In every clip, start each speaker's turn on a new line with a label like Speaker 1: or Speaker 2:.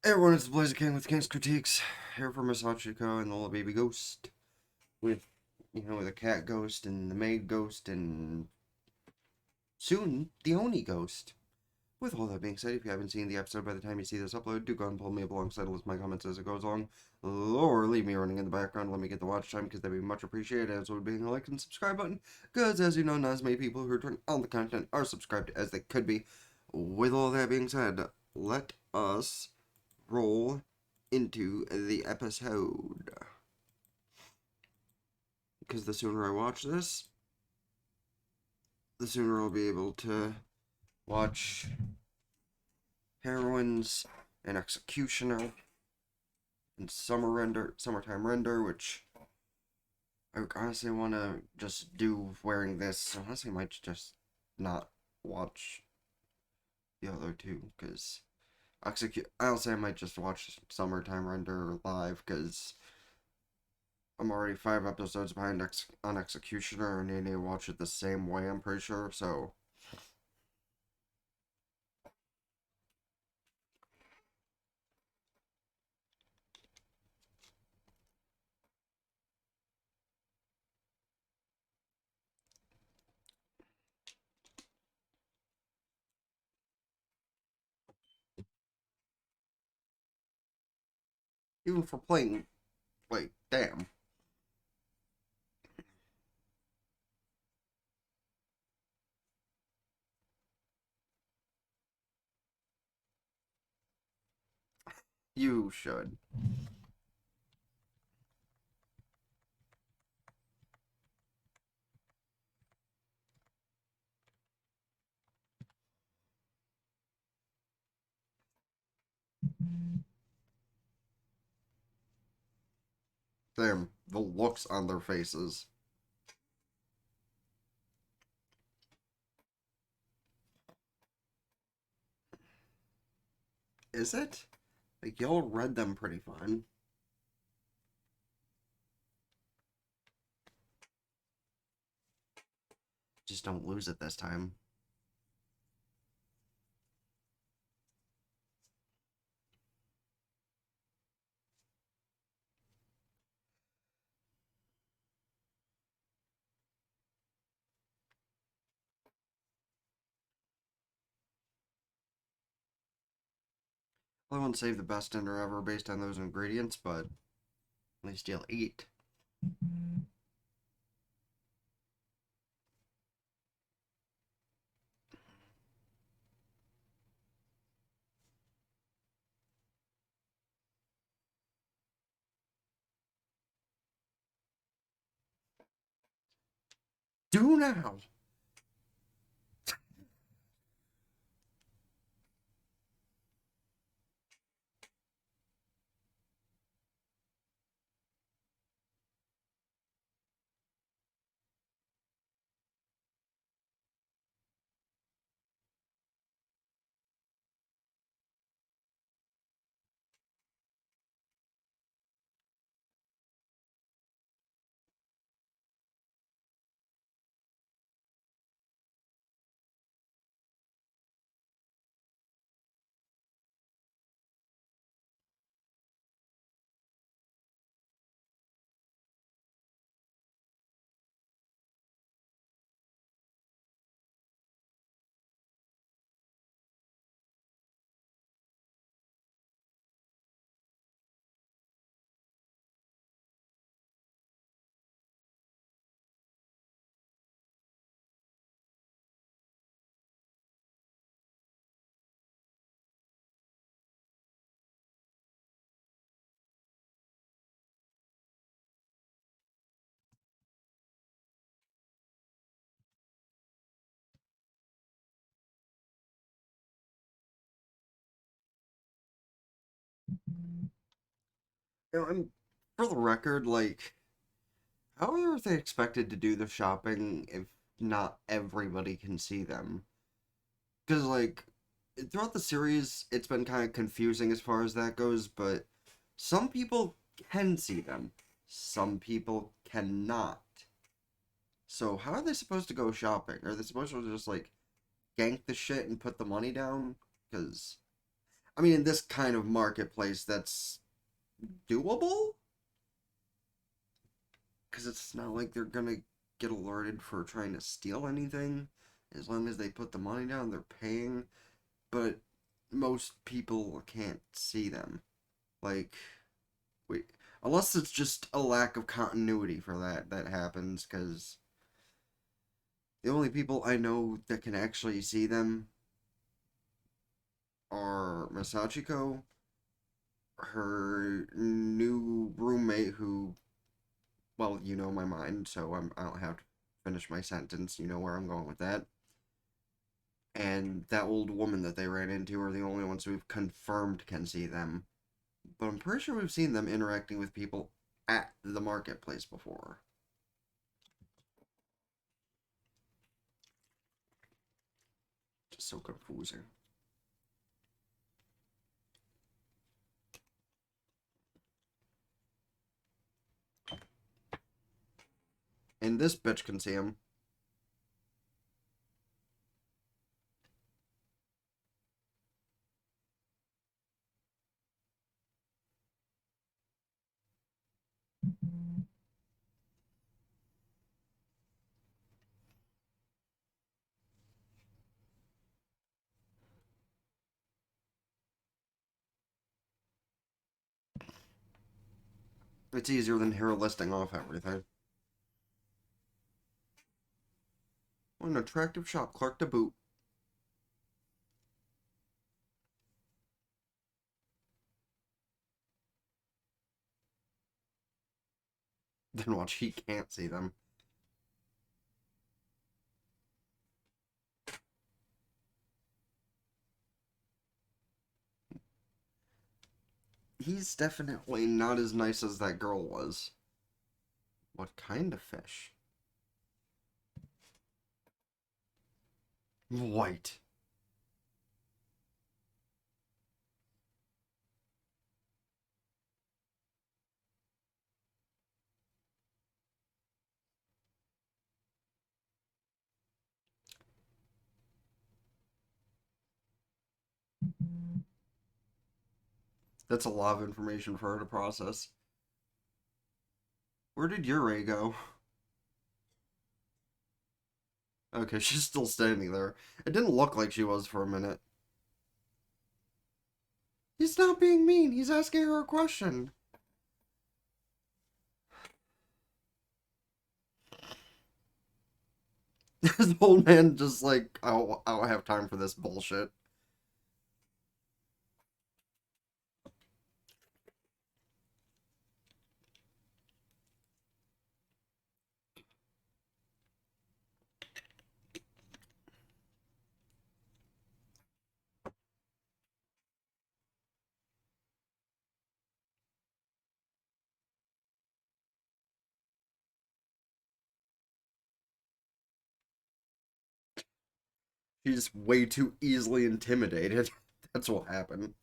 Speaker 1: Hey everyone, it's the Blazer King with King's Critiques. Here for Miss Hachiko and the little baby ghost. With, with a cat ghost and the maid ghost and soon the Oni ghost. With all that being said, if you haven't seen the episode by the time you see this upload, do go and pull me up alongside with my comments as it goes along. Or leave me running in the background, let me get the watch time because that'd be much appreciated, as would being a like and subscribe button. Because as you know, not as many people who return on the content are subscribed as they could be. With all that being said, let us roll into the episode. Because the sooner I watch this, the sooner I'll be able to watch Heroines and Executioner and Summertime Render, which I honestly want to just do wearing this. So honestly, I might just not watch the other two, because I'll say I might just watch Summertime Render live, because I'm already 5 episodes behind on Executioner, and I need to watch it the same way, I'm pretty sure, so. Even for playing, like, damn. You should. Damn, the looks on their faces. Is it? Like, y'all read them pretty fine. Just don't lose it this time. I won't save the best dinner ever based on those ingredients, but at least you'll eat. Do now! I'm, for the record, like, how are they expected to do the shopping if not everybody can see them? Because, like, throughout the series, it's been kind of confusing as far as that goes, but some people can see them, some people cannot. So, how are they supposed to go shopping? Are they supposed to just, like, gank the shit and put the money down? Because I mean, in this kind of marketplace, that's doable. Because it's not like they're gonna get alerted for trying to steal anything. As long as they put the money down, they're paying. But most people can't see them. Like, wait, unless it's just a lack of continuity for that happens. Because the only people I know that can actually see them are Masachiko, her new roommate, who, well, you know my mind, so I don't have to finish my sentence. You know where I'm going with that. And that old woman that they ran into are the only ones we've confirmed can see them. But I'm pretty sure we've seen them interacting with people at the marketplace before. Just so confusing. And this bitch can see him. It's easier than her listing off everything. What an attractive shop clerk to boot. Then watch, he can't see them. He's definitely not as nice as that girl was. What kind of fish? White. That's a lot of information for her to process. Where did Yuurei go? Okay, she's still standing there. It didn't look like she was for a minute. He's not being mean. He's asking her a question. This old man just like, I don't have time for this bullshit. She's way too easily intimidated. That's what happened.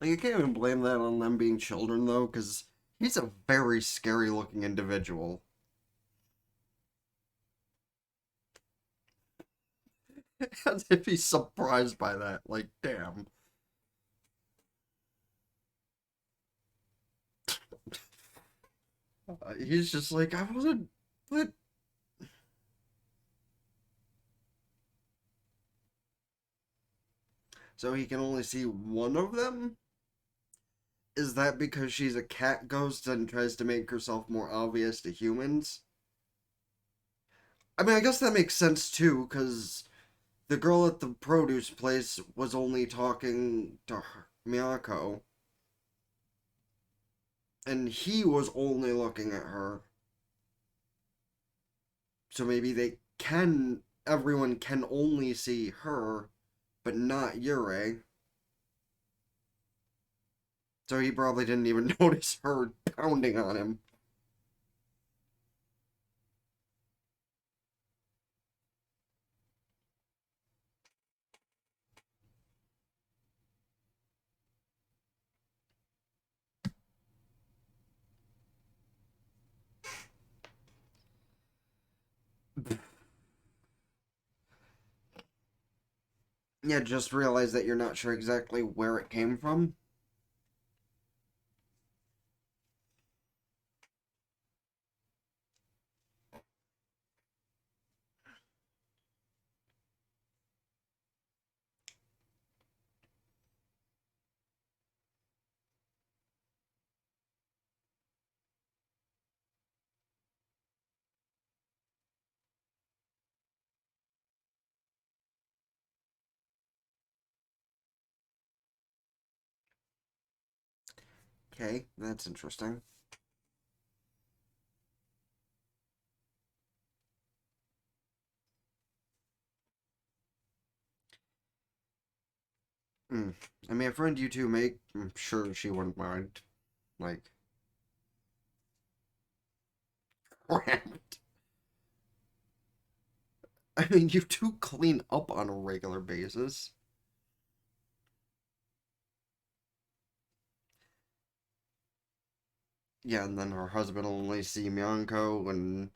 Speaker 1: Like, I can't even blame that on them being children, though, because he's a very scary looking individual. As if he's surprised by that. Like, damn. He's just like, I wasn't. What? So he can only see one of them? Is that because she's a cat ghost and tries to make herself more obvious to humans? I mean, I guess that makes sense too, because the girl at the produce place was only talking to Myako, and he was only looking at her. So maybe everyone can only see her, but not Yuurei. So he probably didn't even notice her pounding on him. Yeah, just realize that you're not sure exactly where it came from. Okay, that's interesting. Mm. I mean, a friend you two make, I'm sure she wouldn't mind. Like, cramped. I mean, you two clean up on a regular basis. Yeah, and then her husband will only see Myako, and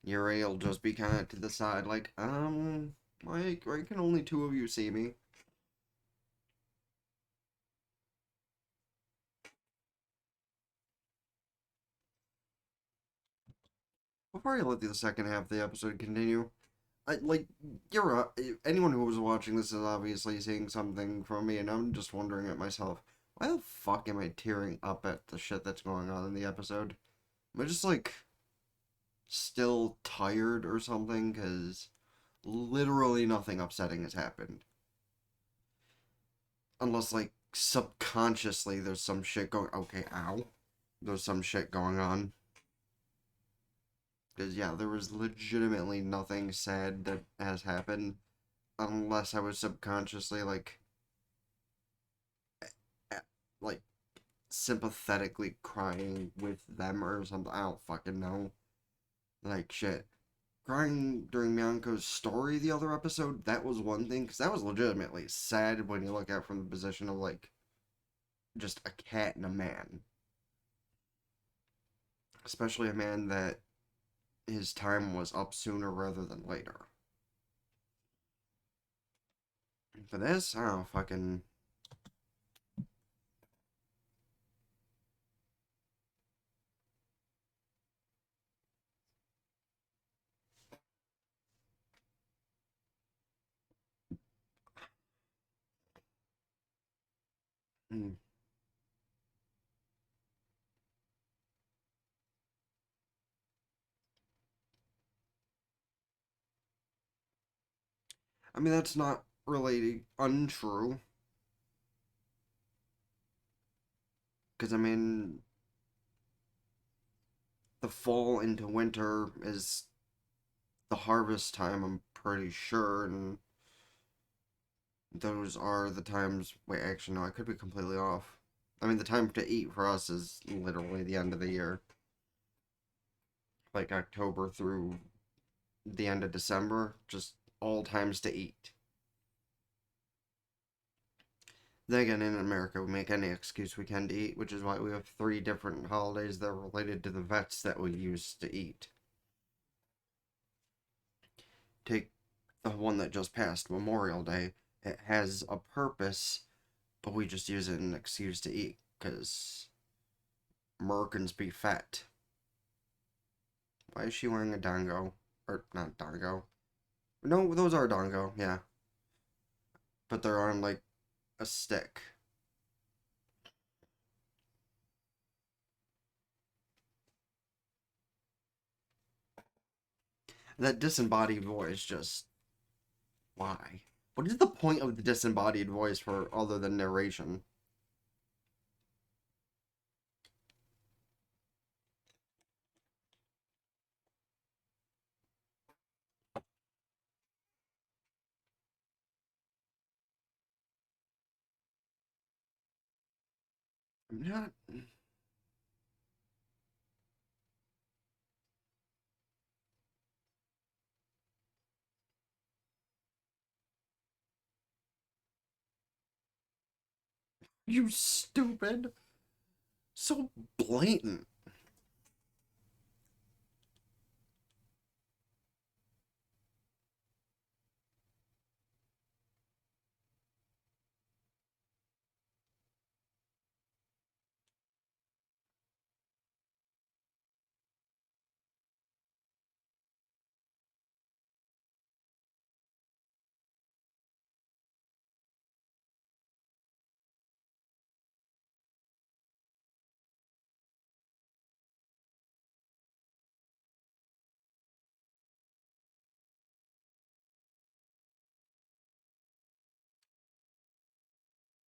Speaker 1: Yuurei will just be kind of to the side, like, why can only two of you see me? Before I let the second half of the episode continue, like, anyone who was watching this is obviously seeing something from me, and I'm just wondering at myself, why the fuck am I tearing up at the shit that's going on in the episode? Am I just, like, still tired or something? Because literally nothing upsetting has happened. Unless, like, subconsciously there's some shit going. Okay, ow. There's some shit going on. Because, yeah, there was legitimately nothing sad that has happened. Unless I was subconsciously, like, sympathetically crying with them or something. I don't fucking know. Like, shit. Crying during Myanko's story the other episode, that was one thing, because that was legitimately sad when you look at it from the position of, like, just a cat and a man. Especially a man that his time was up sooner rather than later. For this, I don't fucking. Mm. I mean, that's not really untrue. Because, I mean, the fall into winter is the harvest time, I'm pretty sure, and those are the times. Wait, actually, no, I could be completely off. I mean, the time to eat for us is literally the end of the year, like October through the end of December, just all times to eat. Then again, in America, we make any excuse we can to eat, which is why we have three different holidays that are related to the vets that we use to eat. Take the one that just passed, Memorial Day. It has a purpose, but we just use it as an excuse to eat, because Americans be fat. Why is she wearing a dango? Or, not dango. No, those are dango, yeah. But they're on, like, a stick. That disembodied voice just. Why? What is the point of the disembodied voice for other than narration? I'm not. You stupid. So blatant.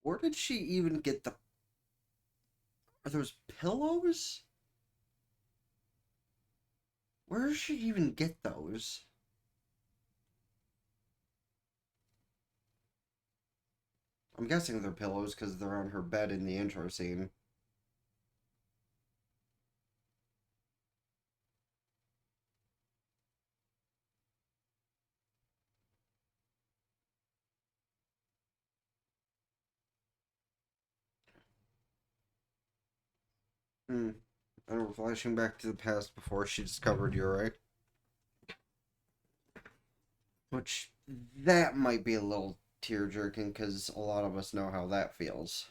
Speaker 1: Where did she even get the... Are those pillows? Where does she even get those? I'm guessing they're pillows because they're on her bed in the intro scene. Hmm. And we're flashing back to the past before she discovered Yuurei. Which, that might be a little tear-jerking because a lot of us know how that feels.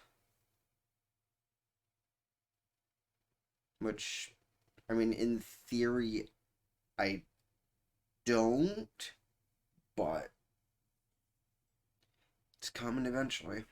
Speaker 1: Which, I mean, in theory, I don't, but it's coming eventually.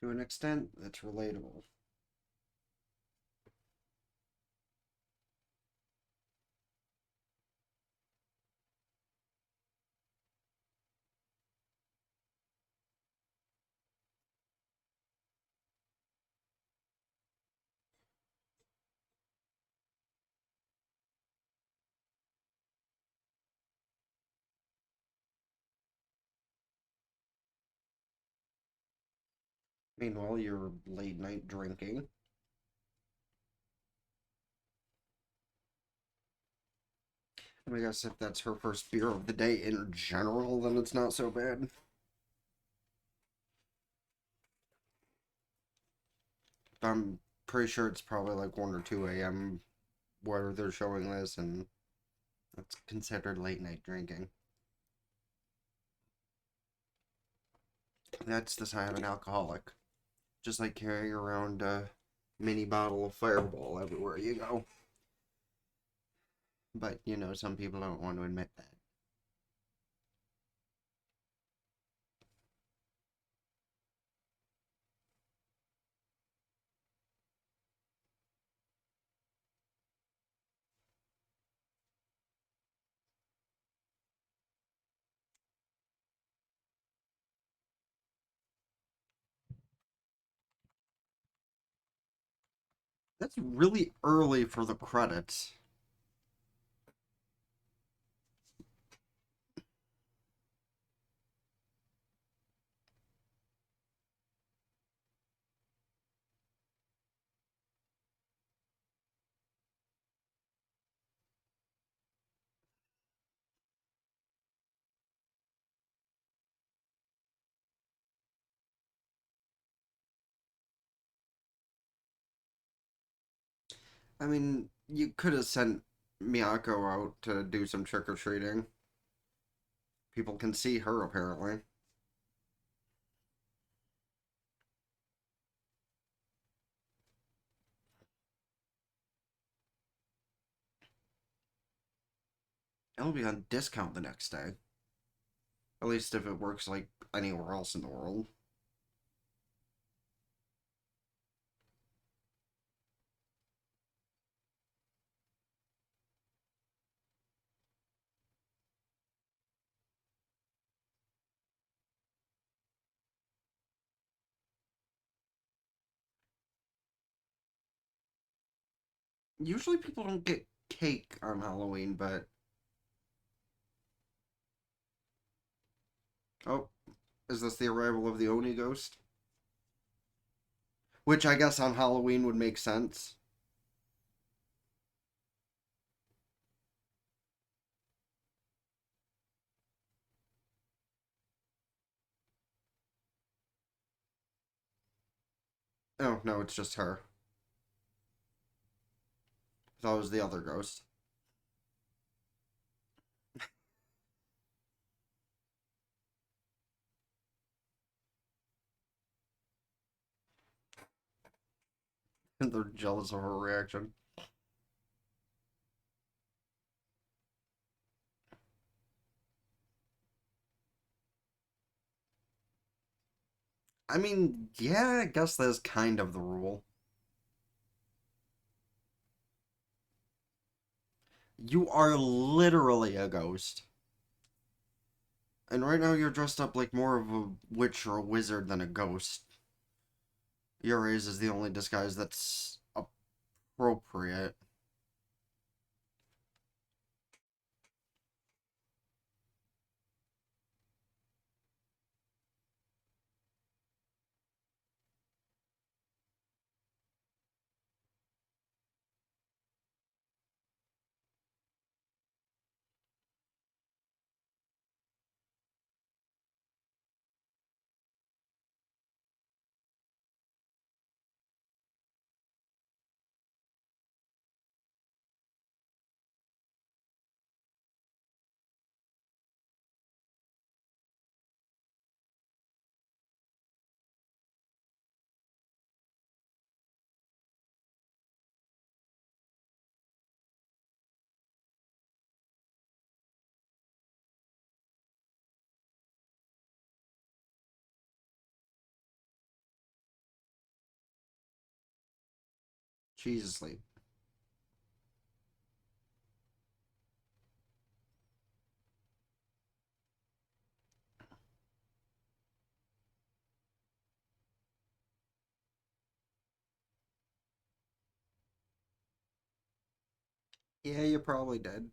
Speaker 1: To an extent, that's relatable. Meanwhile, you're late night drinking. I guess if that's her first beer of the day in general, then it's not so bad. I'm pretty sure it's probably like 1 or 2 a.m. where they're showing this, and that's considered late night drinking. That's the sign of an alcoholic. Just like carrying around a mini bottle of Fireball everywhere you go. But, you know, some people don't want to admit that. That's really early for the credits. I mean, you could have sent Miyako out to do some trick or treating. People can see her, apparently. It'll be on discount the next day. At least if it works like anywhere else in the world. Usually people don't get cake on Halloween, but... Oh, is this the arrival of the Oni ghost? Which I guess on Halloween would make sense. Oh, no, it's just her. I thought it was the other ghost. And they're jealous of her reaction. I mean, yeah, I guess that's kind of the rule. You are literally a ghost. And right now you're dressed up like more of a witch or a wizard than a ghost. Yurei's is the only disguise that's appropriate. She's asleep. Yeah, you probably did.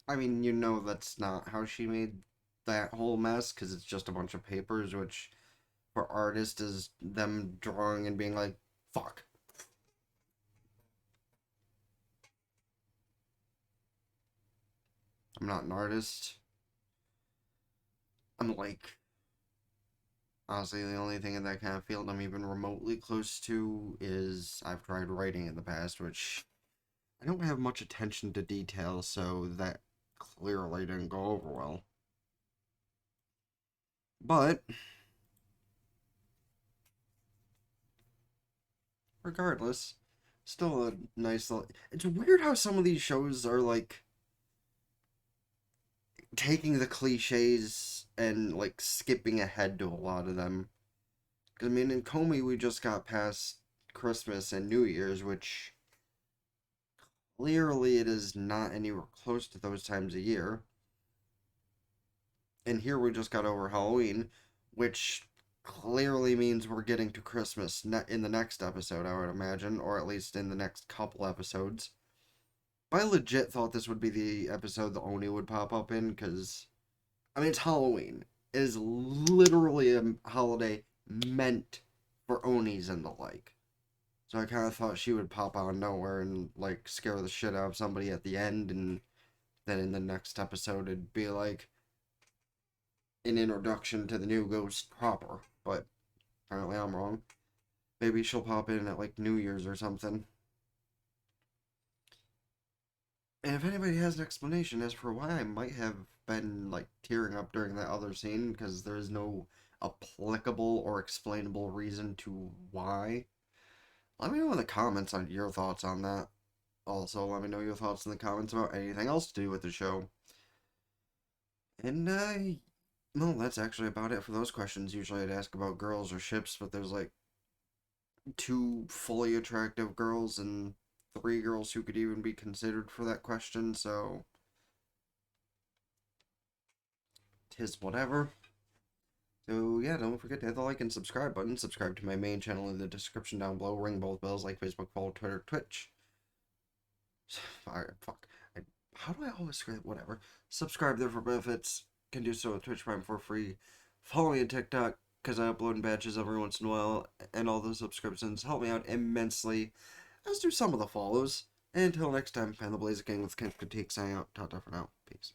Speaker 1: I mean, you know that's not how she made that whole mess because it's just a bunch of papers, which for artists is them drawing and being like, "Fuck, I'm not an artist." I'm like, honestly, the only thing in that kind of field I'm even remotely close to is I've tried writing in the past, which I don't have much attention to detail, so that clearly didn't go over well. But regardless, still a nice little. It's weird how some of these shows are like taking the cliches and like skipping ahead to a lot of them. 'Cause, I mean, in Comey, we just got past Christmas and New Year's, which clearly it is not anywhere close to those times of year. And here we just got over Halloween, which clearly means we're getting to Christmas in the next episode, I would imagine, or at least in the next couple episodes. But I legit thought this would be the episode the Oni would pop up in, because, I mean, it's Halloween. It is literally a holiday meant for Onis and the like. So I kind of thought she would pop out of nowhere and, like, scare the shit out of somebody at the end, and then in the next episode it'd be like an introduction to the new ghost proper. But apparently I'm wrong. Maybe she'll pop in at, like, New Year's or something. And if anybody has an explanation as for why I might have been like tearing up during that other scene, because there's no applicable or explainable reason to why, Let me know in the comments on your thoughts on that. Also, let me know your thoughts in the comments about anything else to do with the show. And, well, that's actually about it for those questions. Usually I'd ask about girls or ships, but there's like two fully attractive girls and three girls who could even be considered for that question, so tis whatever. So yeah, don't forget to hit the like and subscribe button. Subscribe to my main channel in the description down below. Ring both bells like Facebook, follow Twitter, Twitch. Fuck. How do I always screw whatever? Subscribe there for benefits. Can do so with Twitch Prime for free. Follow me on TikTok because I upload in batches every once in a while, and all those subscriptions help me out immensely. As do some of the follows. And until next time, Pan the Blazer King with Ken's Critique signing out. Ta-ta for now. Peace.